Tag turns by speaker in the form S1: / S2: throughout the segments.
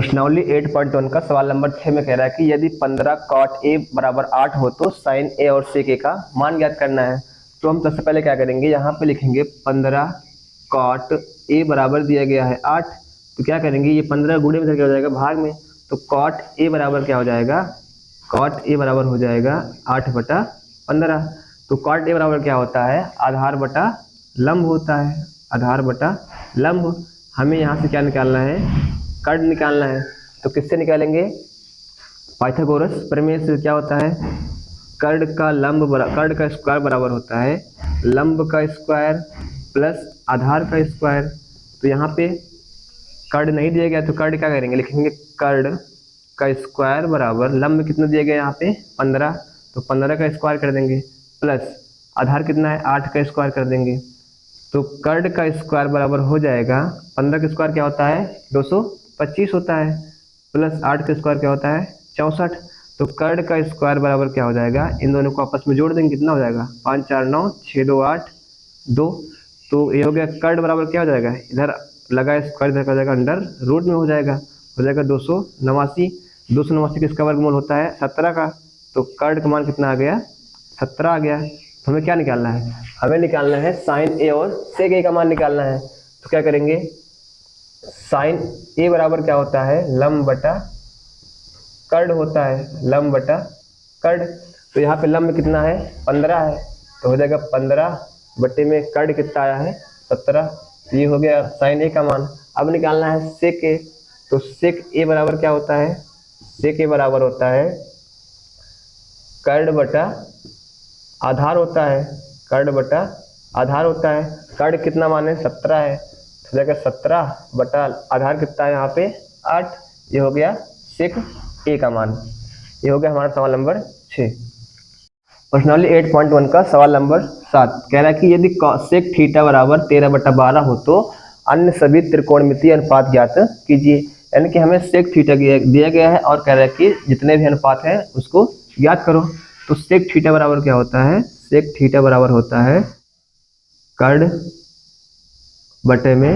S1: प्रश्नावली 8.1 का सवाल नंबर 6 में कह रहा है कि यदि 15 cot a बराबर 8 हो तो sin a और sec a का मान ज्ञात करना है। तो हम सबसे पहले क्या करेंगे, यहाँ पे लिखेंगे 15 cot a बराबर दिया गया है 8। तो क्या करेंगे, ये 15 गुणे में क्या हो जाएगा, भाग में। तो cot a बराबर क्या हो जाएगा, cot a बराबर हो जाएगा 8/15। तो cot a बराबर क्या होता है, आधार बटा लंब होता है, आधार बटा लंब। हमें यहाँ से क्या निकालना है, कर्ण निकालना है। तो किससे निकालेंगे, पाइथागोरस प्रमेय से। क्या होता है, कर्ण का स्क्वायर बराबर होता है लंब का स्क्वायर प्लस आधार का स्क्वायर। तो यहाँ पे कर्ण नहीं दिया गया तो कर्ण क्या करेंगे, लिखेंगे कर्ण का स्क्वायर बराबर लंब कितना दिया गया यहाँ पे 15, तो 15 का स्क्वायर कर देंगे प्लस आधार कितना है 8 का स्क्वायर कर देंगे। तो कर्ण का स्क्वायर बराबर हो जाएगा 15 का स्क्वायर क्या होता है 225 होता है, प्लस 8 का स्क्वायर क्या होता है 64। तो कर्ण का स्क्वायर बराबर क्या हो जाएगा, इन दोनों को आपस में जोड़ देंगे, कितना हो जाएगा 5 4 9 6 2 8 2। तो ये हो गया, कर्ण बराबर क्या हो जाएगा, इधर लगा स्क्वायर इधर का हो जाएगा अंडर रूट में हो जाएगा 289। 289 किसका वर्गमूल होता है 17 का। तो कर्ण का मान कितना आ गया 17 आ गया। तो हमें क्या निकालना है, हमें निकालना है साइन ए और सेक ए का मान निकालना है। तो क्या करेंगे, साइन ए बराबर क्या होता है लंब बटा कर्ण होता है, लंब बटा कर्ण। तो यहाँ पे लंब कितना है 15 है, तो हो जाएगा 15 बटे में कर्ण कितना आया है 17। तो ये हो गया साइन ए का मान। अब निकालना है सेक ए। तो सेक ए बराबर क्या होता है, सेक ए बराबर होता है कर्ण बटा आधार होता है, कर्ण बटा आधार होता है। कर्ण कितना मान है 17 है, तो जाएगा 17 बटा आधार कितना है यहाँ पे 8। ये हो गया सेक ए का मान। ये हो गया हमारा सवाल नंबर 6। प्रश्नावली 8.1 का सवाल नंबर 7 कह रहा है कि यदि सेक थीटा बराबर 13/12 हो तो अन्य सभी त्रिकोणमितीय अनुपात ज्ञात कीजिए। यानी कि हमें सेक थीटा दिया गया है और कह रहा है कि जितने भी अनुपात हैं उसको ज्ञात करो। तो सेक थीटा बराबर क्या होता है, सेक थीटा बराबर होता है कर्ण बटे में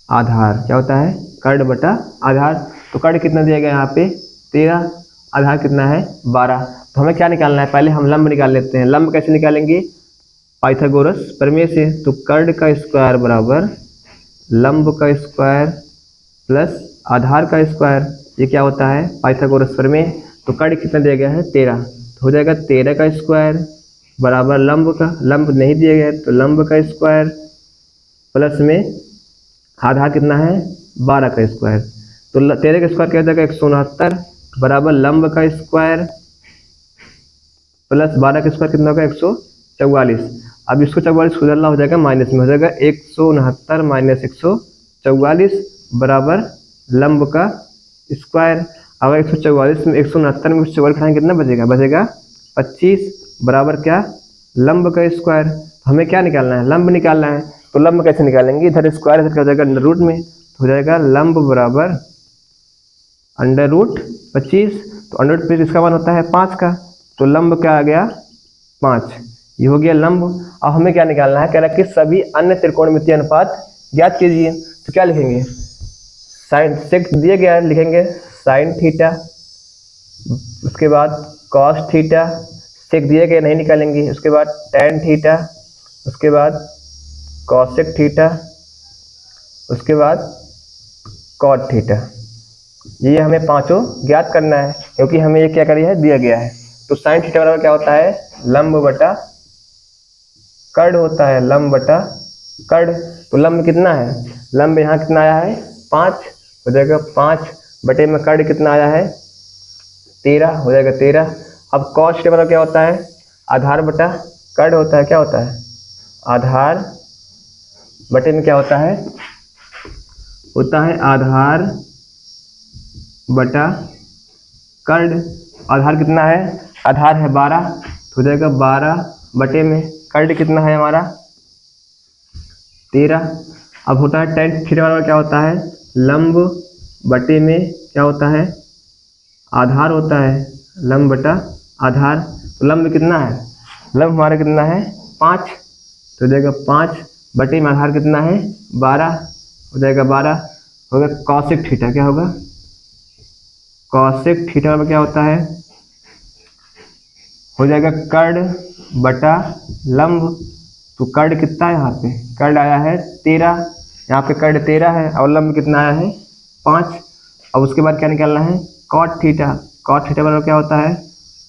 S1: आधार। क्या होता है, कर्ण बटा आधार। तो कर्ण कितना दिया गया यहाँ पे 13, आधार कितना है 12। तो हमें क्या निकालना है, पहले हम लंब निकाल लेते हैं। लंब कैसे निकालेंगे, पाइथागोरस प्रमेय से। तो कर्ण का स्क्वायर बराबर लंब का स्क्वायर प्लस आधार का स्क्वायर, ये क्या होता है पाइथागोरस प्रमेय। तो कर्ण कितना दिया गया है 13, तो हो जाएगा 13 का स्क्वायर बराबर लंब का, लंब नहीं दिया गया है तो लंब का स्क्वायर प्लस में आधार कितना है 12 का स्क्वायर। तो 13 का स्क्वायर क्या हो जाएगा 169 बराबर लंब का स्क्वायर प्लस 12 का स्क्वायर कितना होगा 144। अब इसको 44 उधरला हो जाएगा माइनस में, हो जाएगा 169 माइनस 144 बराबर लंब का स्क्वायर। अगर 144 में 169 में 144 घटाएंगे कितना बचेगा, बचेगा 25 बराबर क्या लंब का स्क्वायर। हमें क्या निकालना है, लंब निकालना है। तो लंब कैसे निकालेंगे, इधर स्क्वायर इधर क्या हो जाएगा अंडर रूट में, तो हो जाएगा लंब बराबर अंडर रूट 25। तो अंडर रूट 25 इसका मान होता है 5 का, तो लंब क्या आ गया 5। ये हो गया लंब। अब हमें क्या निकालना है, कह रहा है कि सभी अन्य त्रिकोणमितीय अनुपात ज्ञात कीजिए। तो क्या लिखेंगे, साइन सेक दिया गया है, लिखेंगे साइन थीटा, उसके बाद कॉस थीटा, सेक दिए गए नहीं निकालेंगे, उसके बाद टेन थीटा, उसके बाद कॉसेक थीटा, उसके बाद कॉट थीटा। ये हमें पांचों ज्ञात करना है क्योंकि हमें ये क्या करिए है दिया गया है। तो साइन थीटा बराबर क्या होता है लंब बटा कर्ण होता है, लंब बटा कर्ण। तो लंब कितना है, लंब यहाँ कितना आया है 5, हो जाएगा 5 बटे में कर्ण कितना आया है 13, हो जाएगा 13। अब कॉस थीटा बराबर क्या होता है आधार बटा कर्ण होता है, क्या होता है आधार बटे में क्या होता है आधार बटा कर्ण। आधार कितना है, आधार है 12, तो हो जाएगा 12 बटे में कर्ण कितना है हमारा 13। अब होता है टेन थीटा बराबर क्या होता है लंब बटे में क्या होता है आधार होता है, लंब बटा आधार। तो लंब कितना है, लंब हमारा कितना है 5, तो हो जाएगा 5 बटे में आधार कितना है 12, हो जाएगा 12, हो गया कॉसेक थीटा। क्या होगा? कॉसेक थीटा में क्या होता है? हो जाएगा कर्ण बटा लंब। तो कर्ण कितना है यहाँ पे? कर्ण आया है 13, यहाँ पे कर्ण 13 है और लंब कितना आया है? 5। अब उसके बाद क्या निकालना है? Cot theta. कॉट थीटा बराबर क्या होता है?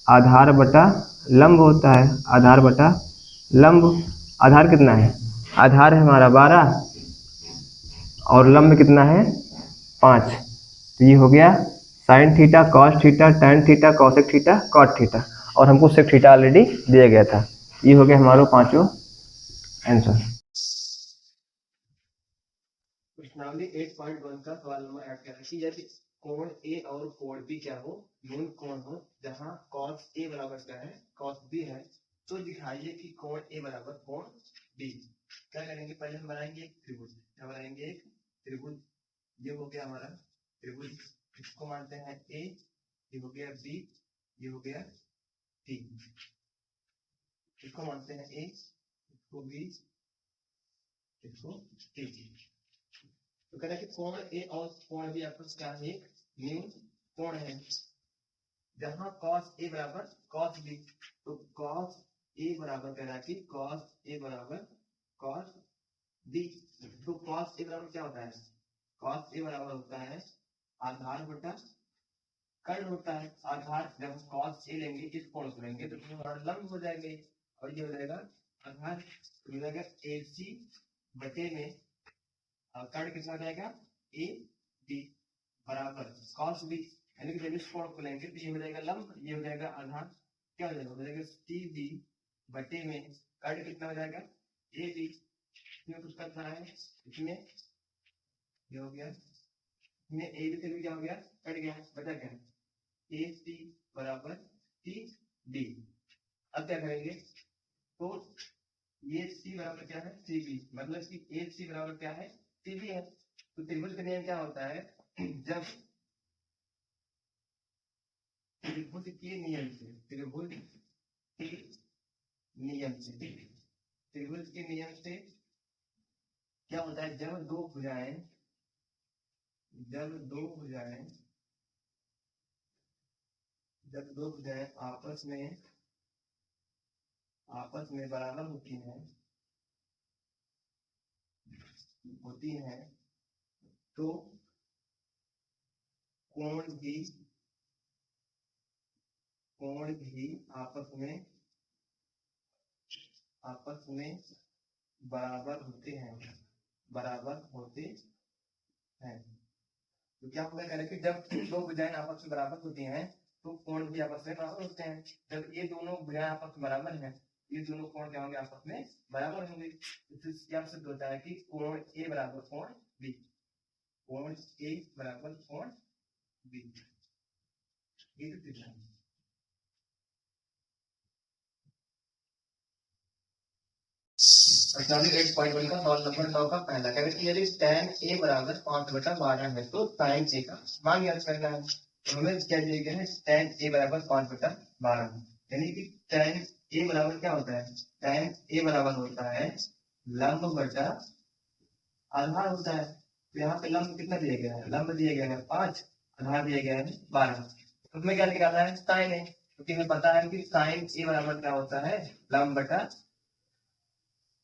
S1: आधार बटा लंब होता है। आधार बटा लंब। आधार कितना है? आधार है हमारा 12 और लंब कितना है? 5। तो ये हो गया sine theta, cos theta, tan theta, cosec theta, cot theta, और हमको सेक थीटा ऑलरेडी दिया गया था। ये हो गया हमारा पांचों आंसर। प्रश्नावली 8.1 का सवाल नंबर 8 कह रहा है कि यदि कोण ए और कोण बी क्या हो, मूल कोण हो, जहां cos ए बराबर क्या है? cos बी है, तो दिखाइए कि कोण ए बराबर कोण बी। क्या करेंगे? पहले हम बनाएंगे एक त्रिभुज। क्या बनाएंगे? एक त्रिभुज। ये हो गया हमारा त्रिभुज, इसको मानते हैं ए, ये हो गया बी, ये हो गया सी। इसको मानते हैं ए, इसको बी, इसको सी। तो कह रहा है कि कोण ए और कोण बी आपस क्या है? एक न्यून कोण है। जहां cos ए बराबर cos बी, तो cos ए बराबर कह रहा है कि cos ए बराबर cos बी। तो cos ए बराबर क्या होता है? cos ए बराबर होता है आधार बटा कर्ण होता है। आधार जब हम cos ए लेंगे, इस कोण को लेंगे, तो हमारा लंब हो जाएंगे और ये हो जाएगा आधार। तो हो जाएगा AC बटे में कर्ण कितना हो जाएगा? ए बी बराबर cos बी, यानी कि जब इस कोण को लेंगे तो ये हो जाएगा लंब, ये हो जाएगा आधार। क्या हो जाएगा? हो जाएगा सी बी बटे में कर्ण कितना हो जाएगा? A B. इसमें कुछ करना है, इसमें ये हो गया, इसमें ए बी से भी क्या हो गया? कट गया, बचा क्या? ए सी बराबर सी बी। अब क्या करेंगे? तो ये सी बराबर क्या है? सी बी, मतलब कि ए सी बराबर क्या है? सी बी है। तो त्रिभुज का नियम क्या होता है? जब त्रिभुज के नियम से, त्रिभुज के नियम से, त्रिभुज के नियम से क्या होता है? जब दो भुजाएं, जब दो भुजाएं, जब दो भुजाएं आपस में बराबर होती हैं, तो कोण भी आपस में बराबर होते हैं, बराबर होते हैं। तो क्या होगा? कह रहे कि जब दो भुजाएं आपस में बराबर होती हैं, तो कोण भी आपस में बराबर होते हैं। जब ये दोनों भुजाएं आपस में बराबर हैं, ये दोनों कोण क्या होंगे? आपस में बराबर होंगे। तो क्या सिद्ध होता है कि कोण ए बराबर कोण बी, कोण ए बराबर कोण बी। ये तो सिद्ध है। प्रश्नावली 8.1 का सवाल नंबर 9 का पहला कह रहे कि यदि tan ए बराबर 5/12 है, तो sin ए का मान ज्ञात करना है। तो हमें क्या दिया गया है? tan ए बराबर 5/12, यानी कि tan ए बराबर क्या होता है? tan ए बराबर होता है लंब बटा आधार होता है। तो यहाँ पे लंब कितना दिया गया है? लंब दिया गया है 5, आधार दिया गया है 12। तो हमें क्या निकालना है? sin ए, क्योंकि हमें पता है कि sin ए बराबर क्या होता है? लंब बटा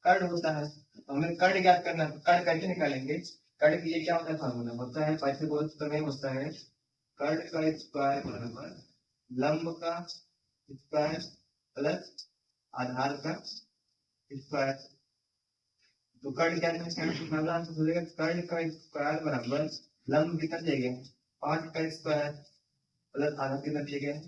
S1: कर्ण होता है। तो हमें कर्ण ज्ञात करना है। कर्ण कैसे निकालेंगे? कर्ण के लिए क्या होता है? फार्मूला होता है पाइथागोरस प्रमेय, होता है कर्ण का स्क्वायर बराबर लंब का स्क्वायर प्लस आधार का स्क्वायर। तो कर्ण क्या है? कर्ण का स्क्वायर बराबर लंब कितना दिया गया? 5 का स्क्वायर प्लस आधार कितना दिया गया?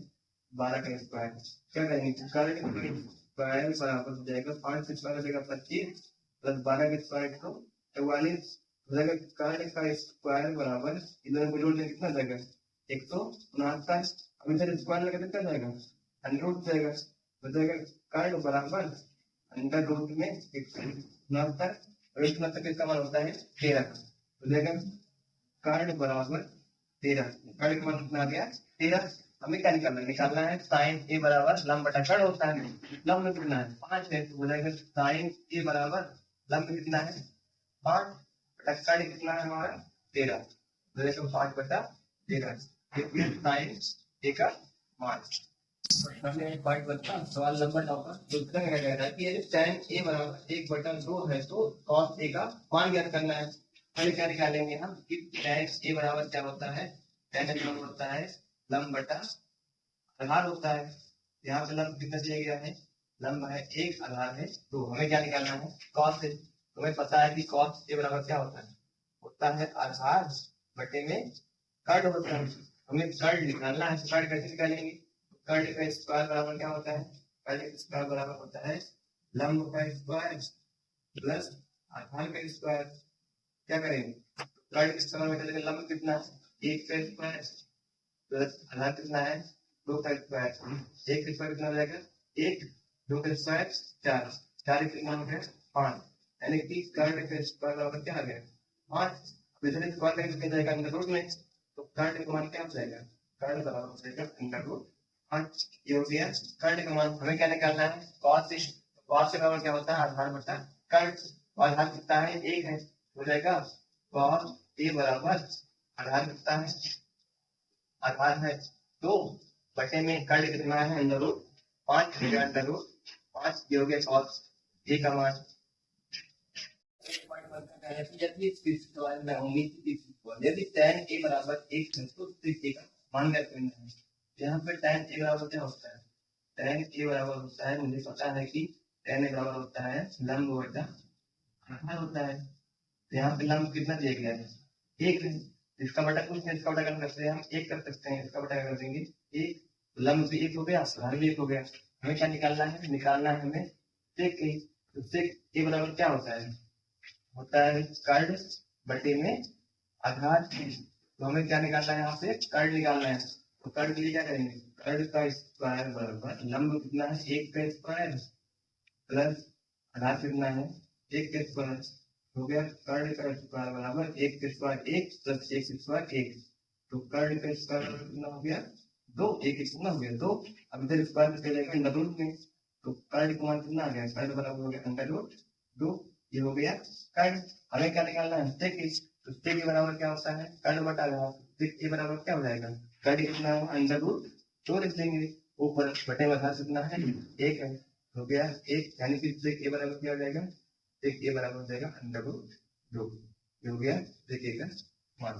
S1: 12 का स्क्वायर। क्या करेंगे? कर्ण स्क्वायर बराबर हो जाएगा 5 का स्क्वायर हो जाएगा 25 प्लस 12 का स्क्वायर तो 44 हो जाएगा। कर्ण का स्क्वायर बराबर इधर को जोड़ दें कितना जाएगा? 169। अब इधर स्क्वायर लगा कितना जाएगा? 100 जाएगा। हो जाएगा कर्ण बराबर अंडर रूट में 169, और 169 किसका मान होता है? 13। हो जाएगा कर्ण बराबर 13। कर्ण का मान कितना आ गया? 13। हमें क्या निकालना है? निकालना है साइन ए बराबर लंब बटा कर्ण होता है। लंब कितना है? 5 है। तो हो जाएगा साइन ए बराबर लंब कितना है? 5 बटा कर्ण कितना है हमारा? 13। तो 5/13 साइन ए का मान। सवाल नंबर 9 का तो उत्तर क्या कह रहा है कि यदि tan a बराबर 1/2 है तो cos a का मान ज्ञात करना है। पहले क्या निकालेंगे हम कि tan a बराबर क्या होता है, tan a बराबर होता है लंब बटा आधार होता है। यहाँ पे लंब कितना दिया गया है, लंब है 1, आधार है 2। हमें क्या निकालना है, cos a। तुम्हें पता है कि cos a बराबर क्या होता है आधार बटे में कर्ड होता है। हमें कर्ड निकालना है, कर्ड कैसे निकालेंगे, कर्ड का स्क्वायर बराबर क्या होता है, कर्ड का स्क्वायर बराबर होता है लंब का स्क्वायर प्लस आधार का स्क्वायर। क्या करेंगे, कर्ड के स्क्वायर में चलेगा, लंब कितना है 1 का स्क्वायर प्लस आधार कितना है 2 का स्क्वायर। 1 का स्क्वायर कितना हो जाएगा 1, 2 का स्क्वायर 4, 4 कितना हो गया 5, यानी कि कर्ड का स्क्वायर बराबर क्या आ गया 5। इधर स्क्वायर करेंगे कितना जाएगा अंडर रूट में, तो कर्ड का मान क्या हो जाएगा, कर्ड बराबर हो जाएगा अंडर रूट 5। ये हो गया कर्ड का मान। हमें क्या निकालना है, cos से, cos के बराबर क्या होता है आधार बटा कर्ड, और आधार कितना है 1 है, हो जाएगा cos a बराबर आधार कितना है, आधार है 2 बटे में कर्ड कितना है अंडर रूट 5, अंडर रूट 5। ये हो गया cos a का मान। यदि tan a बराबर 1 है तो a का मान ज्ञात करना है। यहाँ पे tan a बराबर क्या होता है, tan a बराबर होता है, मुझे पता है कि tan a बराबर होता है लंब बटा आधार होता है। तो यहाँ पे लंब कितना दिया गया है 1 है, इसका बटा कुछ नहीं, इसका बटा कर सकते हैं हम 1 कर सकते हैं, इसका बटा कर देंगे 1, लंब भी 1 हो गया, आधार भी 1 हो गया। हमें क्या निकालना है, निकालना है हमें sec a। तो sec a बराबर क्या होता है कर्ड बटे में आधार। तो हमें क्या निकालना है, यहाँ से कर्ड निकालना है। तो कर्ड के लिए क्या करेंगे, कर्ड का स्क्वायर बराबर लंब कितना है 1 का स्क्वायर प्लस आधार कितना है 1 का स्क्वायर, हो गया कर्ड का स्क्वायर बराबर 1 का स्क्वायर 1 प्लस 1 का स्क्वायर 1। तो कर्ड का स्क्वायर कितना हो गया 2, 1 कितना हो गया 2। अब इधर स्क्वायर में चलेगा अंडर रूट में, तो कर्ड का मान कितना आ गया, कर्ड बराबर हो गया अंडर रूट 2। ये हो गया कर्ड। हमें क्या निकालना है sec a। तो sec a बराबर क्या होता है कर्ड बटा आधार। sec a बराबर क्या हो जाएगा, कर्ड कितना है अंडर रूट 2 लिख देंगे, ऊपर बटे में आधार कितना है 1 है, हो गया 1, यानी कि sec a बराबर क्या हो जाएगा, sec a बराबर हो जाएगा अंडर रूट 2। ये हो गया sec a का मान।